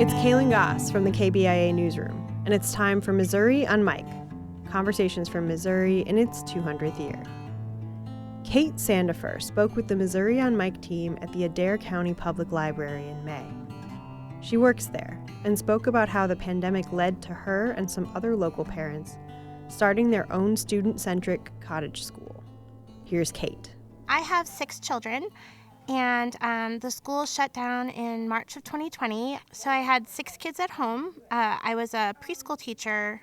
It's Kaylin Goss from the KBIA Newsroom, and it's time for Missouri on Mic, conversations from Missouri in its 200th year. Kate Sandefur spoke with the Missouri on Mic team at the Adair County Public Library in May. She works there and spoke about how the pandemic led to her and some other local parents starting their own student-centric cottage school. Here's Kate. I have 6 children, and the school shut down in March of 2020. So I had 6 kids at home. I was a preschool teacher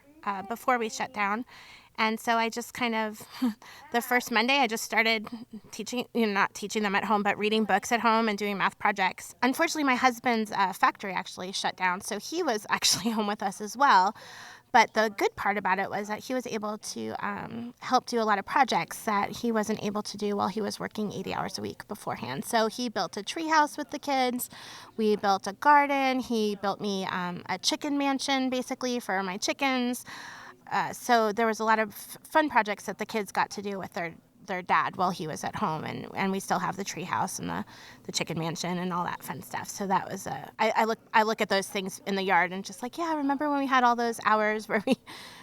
before we shut down. And so I just kind of, the first Monday, I just started teaching, not teaching them at home, but reading books at home and doing math projects. Unfortunately, my husband's factory actually shut down, so he was actually home with us as well. But the good part about it was that he was able to help do a lot of projects that he wasn't able to do while he was working 80 hours a week beforehand. So he built a treehouse with the kids. We built a garden. He built me a chicken mansion, basically, for my chickens. So there was a lot of fun projects that the kids got to do with their dad while he was at home, and we still have the treehouse and the chicken mansion and all that fun stuff. So that was I look at those things in the yard and just like, yeah, remember when we had all those hours where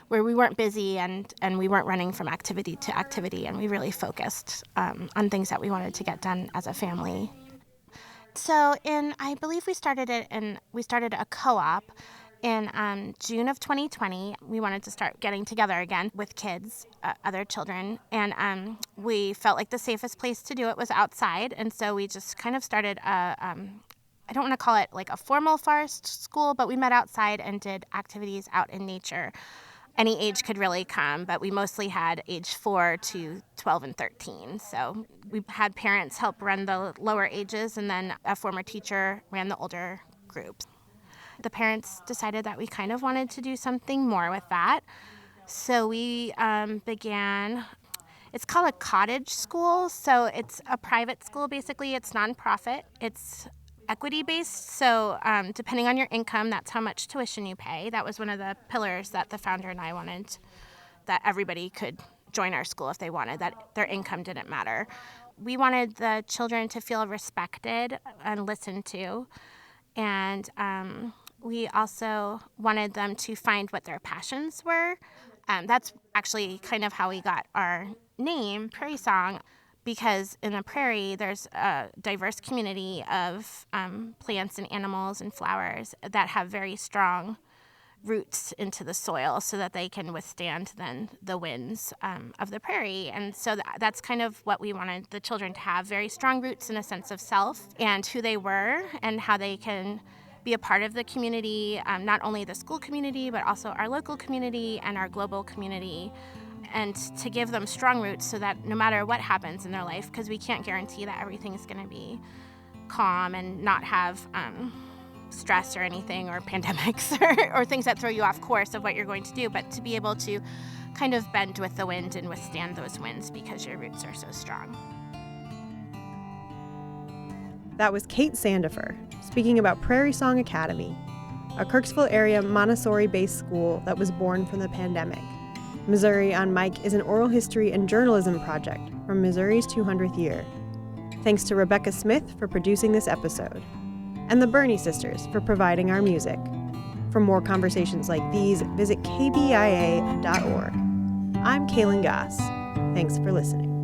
we weren't busy and we weren't running from activity to activity, and we really focused on things that we wanted to get done as a family. So I believe we started a co-op in June of 2020. We wanted to start getting together again with kids, other children, and we felt like the safest place to do it was outside, and so we just kind of started I don't want to call it like a formal forest school, but we met outside and did activities out in nature. Any age could really come, but we mostly had age 4 to 12 and 13. So we had parents help run the lower ages, and then a former teacher ran the older groups. The parents decided that we kind of wanted to do something more with that. So we began, it's called a cottage school. So it's a private school, basically. It's nonprofit. It's equity-based. So depending on your income, that's how much tuition you pay. That was one of the pillars that the founder and I wanted, that everybody could join our school if they wanted, that their income didn't matter. We wanted the children to feel respected and listened to. And we also wanted them to find what their passions were. That's actually kind of how we got our name, Prairie Song, because in the prairie, there's a diverse community of plants and animals and flowers that have very strong roots into the soil so that they can withstand then the winds of the prairie. And so that's kind of what we wanted the children to have, very strong roots in a sense of self and who they were and how they can be a part of the community, not only the school community, but also our local community and our global community, and to give them strong roots so that no matter what happens in their life, because we can't guarantee that everything is going to be calm and not have stress or anything, or pandemics or things that throw you off course of what you're going to do, but to be able to kind of bend with the wind and withstand those winds because your roots are so strong. That was Kate Sandefur speaking about Prairie Song Academy, a Kirksville area Montessori-based school that was born from the pandemic. Missouri on Mic is an oral history and journalism project from Missouri's 200th year. Thanks to Rebecca Smith for producing this episode, and the Burney Sisters for providing our music. For more conversations like these, visit kbia.org. I'm Kaylin Goss. Thanks for listening.